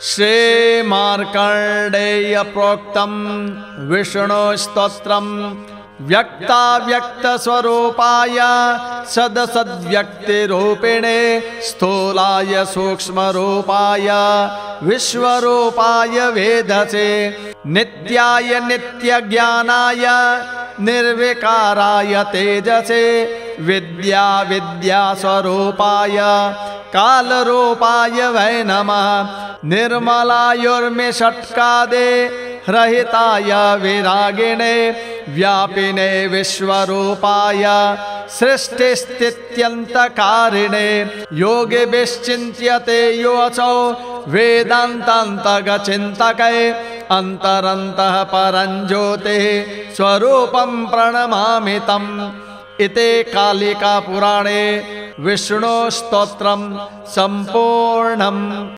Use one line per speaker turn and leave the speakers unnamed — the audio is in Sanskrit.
श्रीमार्कण्डेय प्रोक्तं विष्णुस्तोत्रम् व्यक्ताव्यक्तस्वरूपाय सदसद्व्यक्तिरूपिणे स्थूलाय सूक्ष्मरूपाय विश्वरूपाय वेधसे नित्याय नित्यज्ञानाय निर्विकाराय तेजसे विद्यास्वरूपाय कालरूपाय वै नमः निर्मलायुर्मिषट्कादे रहिताय विरागिणे व्यापिने विश्वरूपाय सृष्टिस्थित्यन्तकारिणे योगिभिश्चिन्त्यते योऽसौ वेदान्तान्तगचिन्तकै अन्तरन्तः परञ्ज्योतिः स्वरूपं प्रणमामि तम्। इति कालिका पुराणे विष्णुस्तोत्रं सम्पूर्णम्।